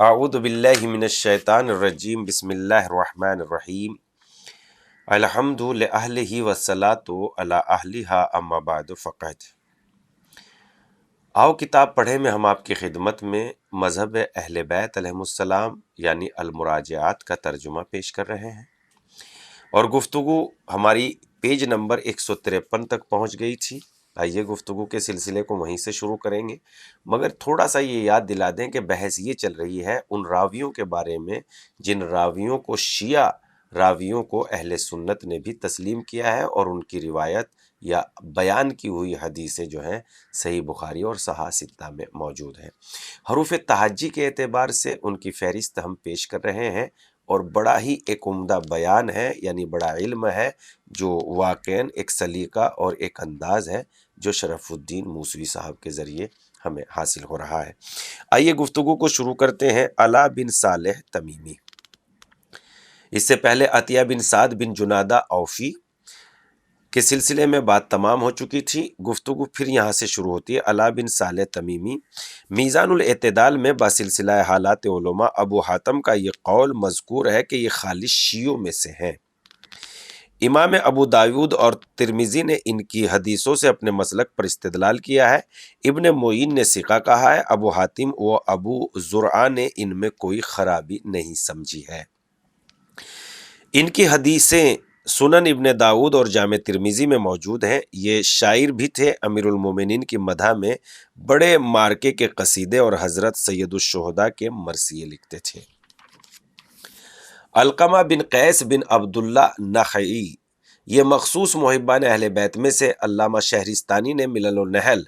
اعوذ باللہ من الشیطان الرجیم بسم اللہ الرحمن الرحیم الحمد لأہلہ والصلاۃ علی اہلہا اما بعد فقط۔ آؤ کتاب پڑھیں میں ہم آپ کی خدمت میں مذہب اہل بیت علیہم السلام یعنی المراجعات کا ترجمہ پیش کر رہے ہیں، اور گفتگو ہماری پیج نمبر 153 تک پہنچ گئی تھی۔ آئیے گفتگو کے سلسلے کو وہیں سے شروع کریں گے، مگر تھوڑا سا یہ یاد دلا دیں کہ بحث یہ چل رہی ہے ان راویوں کے بارے میں جن راویوں کو شیعہ راویوں کو اہل سنت نے بھی تسلیم کیا ہے، اور ان کی روایت یا بیان کی ہوئی حدیثیں جو ہیں صحیح بخاری اور صحاح ستہ میں موجود ہیں۔ حروف تہجی کے اعتبار سے ان کی فہرست ہم پیش کر رہے ہیں، اور بڑا ہی ایک عمدہ بیان ہے، یعنی بڑا علم ہے، جو واقعاً ایک سلیقہ اور ایک انداز ہے جو شرف الدین موسوی صاحب کے ذریعے ہمیں حاصل ہو رہا ہے۔ آئیے گفتگو کو شروع کرتے ہیں۔ علا بن صالح تمیمی، اس سے پہلے عطیہ بن سعد بن جنادہ اوفی کے سلسلے میں بات تمام ہو چکی تھی، گفتگو پھر یہاں سے شروع ہوتی ہے۔ علا بن صالح تمیمی، میزان الاعتدال میں بسلسلہ حالات علماء ابو حاتم کا یہ قول مذکور ہے کہ یہ خالص شیعوں میں سے ہیں۔ امام ابو داود اور ترمذی نے ان کی حدیثوں سے اپنے مسلک پر استدلال کیا ہے۔ ابن معین نے ثقہ کہا ہے، ابو حاتم و ابو زرعہ نے ان میں کوئی خرابی نہیں سمجھی ہے۔ ان کی حدیثیں سنن ابن داود اور جامع ترمذی میں موجود ہیں۔ یہ شاعر بھی تھے، امیر المومنین کی مدح میں بڑے مارکے کے قصیدے اور حضرت سید الشہداء کے مرثیے لکھتے تھے۔ علقمہ بن قیس بن عبداللہ نخعی، یہ مخصوص محبان اہل بیت میں سے علامہ شہرستانی نے ملل النحل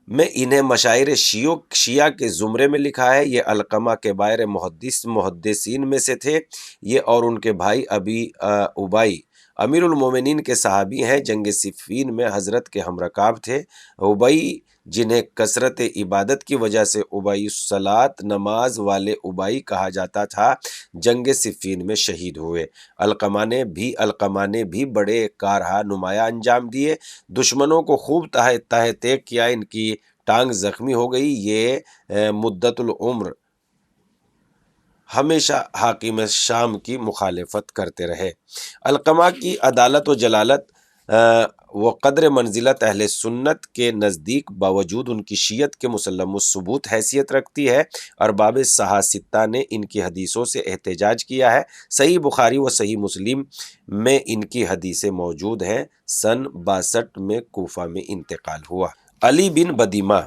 میں انہیں مشاہیر شیعہ کے زمرے میں لکھا ہے۔ یہ علقمہ کبائر محدثین میں سے تھے، یہ اور ان کے بھائی ابی ابئی امیر المومنین کے صحابی ہیں، جنگ صفین میں حضرت کے ہمرکاب تھے۔ ابئی جنہیں کثرت عبادت کی وجہ سے ابئی الصلاۃ نماز والے ابئی کہا جاتا تھا، جنگ صفین میں شہید ہوئے۔ علقمہ نے بھی بڑے کارہا نمایاں انجام دیے، دشمنوں کو خوب تہہ تیگ کیا، ان کی ٹانگ زخمی ہو گئی، یہ مدت العمر ہمیشہ حاکم شام کی مخالفت کرتے رہے۔ علقمہ کی عدالت و جلالت و قدر منزلت اہل سنت کے نزدیک باوجود ان کی شیعت کے مسلم الثبوت حیثیت رکھتی ہے۔ ارباب صحاح ستہ نے ان کی حدیثوں سے احتجاج کیا ہے۔ صحیح بخاری و صحیح مسلم میں ان کی حدیثیں موجود ہیں۔ سن 62 میں کوفہ میں انتقال ہوا۔ علی بن بدیمہ،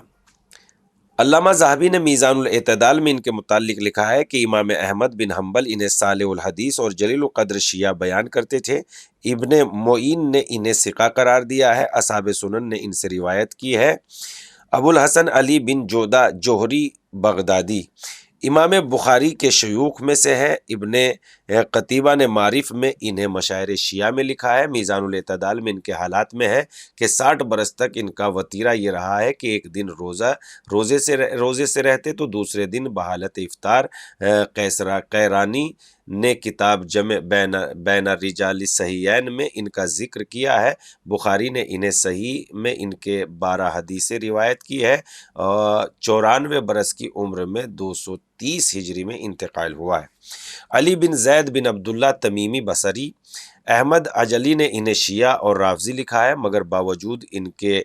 علامہ ذہبی نے میزان الاعتدال میں ان کے متعلق لکھا ہے کہ امام احمد بن حنبل انہیں صالح الحدیث اور جلیل القدر شیعہ بیان کرتے تھے۔ ابن معین نے انہیں ثقہ قرار دیا ہے۔ اصحاب سنن نے ان سے روایت کی ہے۔ ابو الحسن علی بن جودہ جوہری بغدادی امام بخاری کے شیوخ میں سے ہے۔ ابن قتیبہ نے معارف میں انہیں مشاہیر شیعہ میں لکھا ہے۔ میزان الاعتدال میں ان کے حالات میں ہے کہ 60 برس تک ان کا وتیرہ یہ رہا ہے کہ ایک دن روزے سے رہتے تو دوسرے دن بحالت افطار۔ قیرانی نے کتاب جمع بین الرجال صحیحین میں ان کا ذکر کیا ہے۔ بخاری نے انہیں صحیح میں ان کے 12 حدیثیں روایت کی ہے۔ 94 برس کی عمر میں 230 ہجری میں انتقال ہوا ہے۔ علی بن زید بن عبداللہ تمیمی بصری، احمد عجلی نے انہیں شیعہ اور رافضی لکھا ہے، مگر باوجود ان کے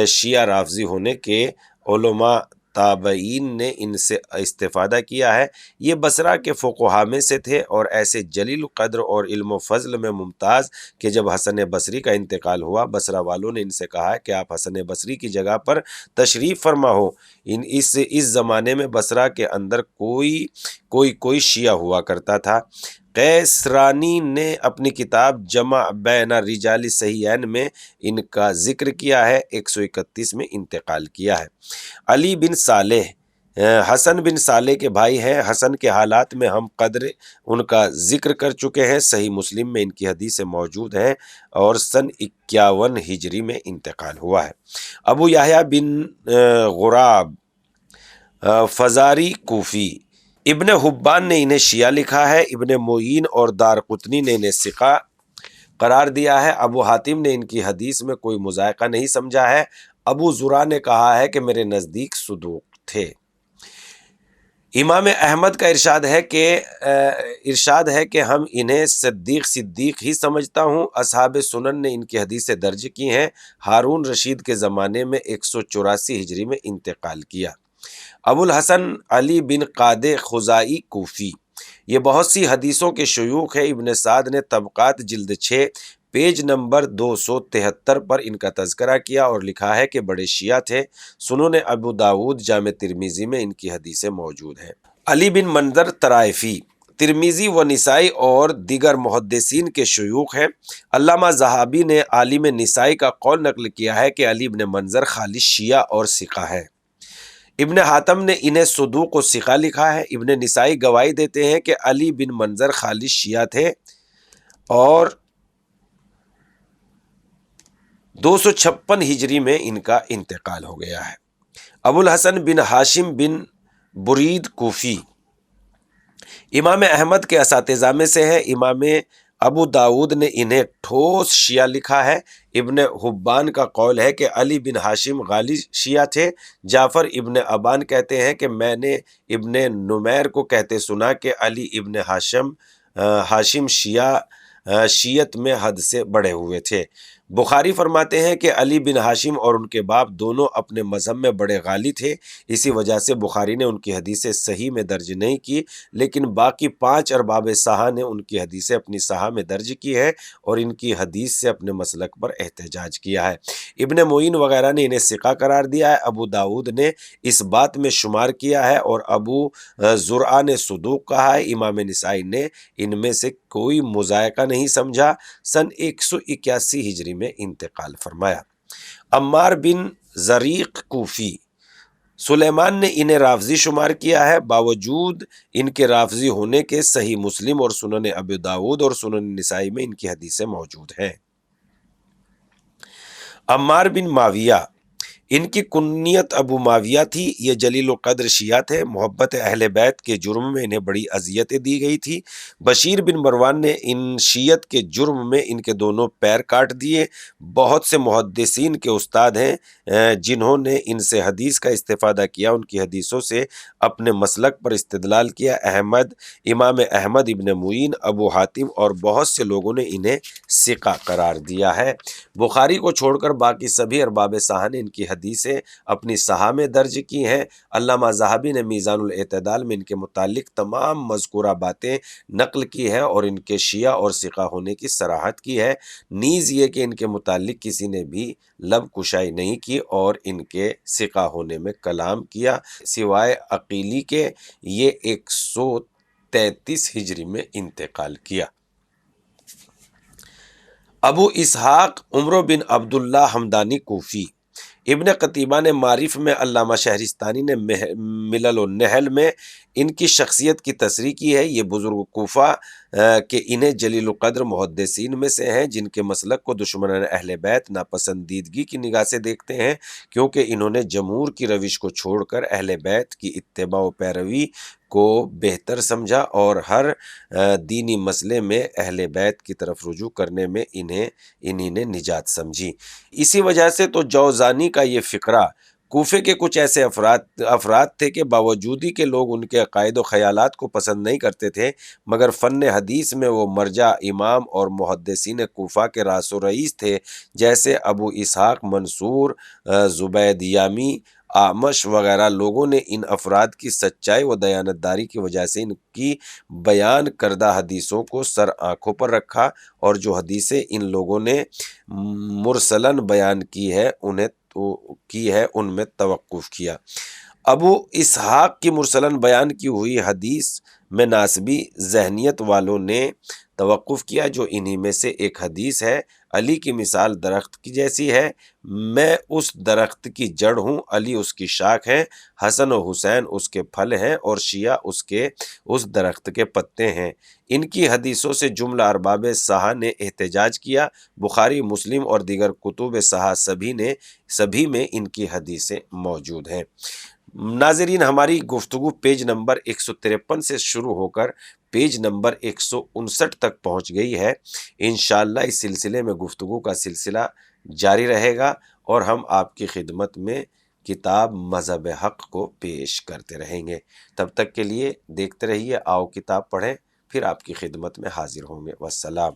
شیعہ رافضی ہونے کے علماء تابعین نے ان سے استفادہ کیا ہے۔ یہ بصرہ کے فقہاء میں سے تھے اور ایسے جلیل قدر اور علم و فضل میں ممتاز کہ جب حسن بصری کا انتقال ہوا، بصرہ والوں نے ان سے کہا کہ آپ حسن بصری کی جگہ پر تشریف فرما ہو۔ اس زمانے میں بصرہ کے اندر کوئی شیعہ ہوا کرتا تھا۔ قیسرانی نے اپنی کتاب جمع بین الرجال صحیحین میں ان کا ذکر کیا ہے۔ 131 میں انتقال کیا ہے۔ علی بن صالح حسن بن صالح کے بھائی ہیں۔ حسن کے حالات میں ہم قدر ان کا ذکر کر چکے ہیں۔ صحیح مسلم میں ان کی حدیثیں موجود ہیں، اور سن 51 ہجری میں انتقال ہوا ہے۔ ابو یحییٰ بن غراب فزاری کوفی، ابن حبان نے انہیں شیعہ لکھا ہے۔ ابن معین اور دارقطنی نے انہیں ثقہ قرار دیا ہے۔ ابو حاتم نے ان کی حدیث میں کوئی مذائقہ نہیں سمجھا ہے۔ ابو زرع نے کہا ہے کہ میرے نزدیک صدوق تھے۔ امام احمد کا ارشاد ہے کہ ہم انہیں صدیق ہی سمجھتا ہوں۔ اصحاب سنن نے ان کی حدیثیں درج کی ہیں۔ ہارون رشید کے زمانے میں 184 ہجری میں انتقال کیا۔ ابو الحسن علی بن قادِ خزائی کوفی، یہ بہت سی حدیثوں کے شیوخ ہیں۔ ابن سعد نے طبقات جلد 6 پیج نمبر 273 پر ان کا تذکرہ کیا اور لکھا ہے کہ بڑے شیعہ تھے۔ سنن ابو داود، جامع ترمذی میں ان کی حدیثیں موجود ہیں۔ علی بن منظر طرائفی ترمذی و نسائی اور دیگر محدثین کے شیوخ ہیں۔ علامہ ذہبی نے عالم نسائی کا قول نقل کیا ہے کہ علی بن منظر خالص شیعہ اور ثقہ ہے۔ ابن حاتم نے انہیں صدوق و ثقہ لکھا ہے۔ ابن نسائی گواہی دیتے ہیں کہ علی بن منظر خالص شیعہ تھے اور 256 ہجری میں ان کا انتقال ہو گیا ہے۔ ابو الحسن بن ہاشم بن برید کوفی امام احمد کے اساتذہ میں سے ہے۔ امام ابو داود نے انہیں ٹھوس شیعہ لکھا ہے۔ ابن حبان کا قول ہے کہ علی بن ہاشم غالب شیعہ تھے۔ جعفر ابن ابان کہتے ہیں کہ میں نے ابن نمیر کو کہتے سنا کہ علی ابن ہاشم شیعت میں حد سے بڑھے ہوئے تھے۔ بخاری فرماتے ہیں کہ علی بن ہاشم اور ان کے باپ دونوں اپنے مذہب میں بڑے غالی تھے، اسی وجہ سے بخاری نے ان کی حدیثیں صحیح میں درج نہیں کی، لیکن باقی 5 ارباب صحاح نے ان کی حدیثیں اپنی صحاح میں درج کی ہے اور ان کی حدیث سے اپنے مسلک پر احتجاج کیا ہے۔ ابن معین وغیرہ نے انہیں ثقہ قرار دیا ہے۔ ابو داود نے اس بات میں شمار کیا ہے اور ابو زرعہ نے صدوق کہا ہے۔ امام نسائی نے ان میں سے کوئی مضائقہ نہیں سمجھا۔ سن 181 ہجری میں انتقال فرمایا۔ عمار بن زریق کوفی سلیمان نے انہیں رافضی شمار کیا ہے۔ باوجود ان کے رافضی ہونے کے صحیح مسلم اور سنن ابو داود اور سنن نسائی میں ان کی حدیثیں موجود ہیں۔ عمار بن معاویہ، ان کی کنیت ابو معاویہ تھی۔ یہ جلیل القدر شیعہ تھے۔ محبت اہل بیت کے جرم میں انہیں بڑی اذیتیں دی گئی تھی۔ بشیر بن مروان نے ان شیعت کے جرم میں ان کے دونوں پیر کاٹ دیے۔ بہت سے محدثین کے استاد ہیں جنہوں نے ان سے حدیث کا استفادہ کیا، ان کی حدیثوں سے اپنے مسلک پر استدلال کیا۔ امام احمد، ابن معین، ابو حاتم اور بہت سے لوگوں نے انہیں ثقہ قرار دیا ہے۔ بخاری کو چھوڑ کر باقی سبھی ارباب صحاح نے ان کی حدیثیں اپنی صحاح میں درج کی ہیں۔ علامہ ذہبی نے میزان الاعتدال میں ان کے متعلق تمام مذکورہ باتیں نقل کی ہیں اور ان کے شیعہ اور ثقہ ہونے کی صراحت کی ہے، نیز یہ کہ ان کے متعلق کسی نے بھی لب کشائی نہیں کی اور ان کے ثقہ ہونے میں کلام کیا، سوائے عقیلی کے۔ یہ 133 ہجری میں انتقال کیا۔ ابو اسحاق عمرو بن عبداللہ حمدانی کوفی، ابن قتیبہ نے معارف میں، علامہ شہرستانی نے ملل النحل میں ان کی شخصیت کی تصریح کی ہے۔ یہ بزرگ کوفہ کہ انہیں جلیل القدر محدثین میں سے ہیں جن کے مسلک کو دشمنان اہل بیت ناپسندیدگی کی نگاہ سے دیکھتے ہیں، کیونکہ انہوں نے جمہور کی روش کو چھوڑ کر اہل بیت کی اتباع و پیروی کو بہتر سمجھا اور ہر دینی مسئلے میں اہل بیت کی طرف رجوع کرنے میں انہی نے نجات سمجھی۔ اسی وجہ سے تو جوزانی کا یہ فقرہ کوفے کے کچھ ایسے افراد تھے کہ باوجود ہی کہ لوگ ان کے عقائد و خیالات کو پسند نہیں کرتے تھے، مگر فن حدیث میں وہ مرجع، امام اور محدثین کوفہ کے راس و رئیس تھے۔ جیسے ابو اسحاق منصور، زبید یامی، اعمش وغیرہ لوگوں نے ان افراد کی سچائی و دیانتداری کی وجہ سے ان کی بیان کردہ حدیثوں کو سر آنکھوں پر رکھا اور جو حدیثیں ان لوگوں نے مرسلاً بیان کی ہے ان میں توقف کیا۔ ابو اسحاق کی مرسلاً بیان کی ہوئی حدیث میں ناسبی ذہنیت والوں نے توقف کیا، جو انہی میں سے ایک حدیث ہے، علی کی مثال درخت کی جیسی ہے، میں اس درخت کی جڑ ہوں، علی اس کی شاخ ہے، حسن و حسین اس کے پھل ہیں اور شیعہ اس درخت کے پتے ہیں۔ ان کی حدیثوں سے جملہ ارباب صحاح نے احتجاج کیا۔ بخاری، مسلم اور دیگر کتب صحاح سبھی میں ان کی حدیثیں موجود ہیں۔ ناظرین، ہماری گفتگو پیج نمبر 153 سے شروع ہو کر پیج نمبر 159 تک پہنچ گئی ہے۔ انشاءاللہ اس سلسلے میں گفتگو کا سلسلہ جاری رہے گا اور ہم آپ کی خدمت میں کتاب مذہب حق کو پیش کرتے رہیں گے۔ تب تک کے لیے دیکھتے رہیے آؤ کتاب پڑھیں، پھر آپ کی خدمت میں حاضر ہوں گے۔ والسلام۔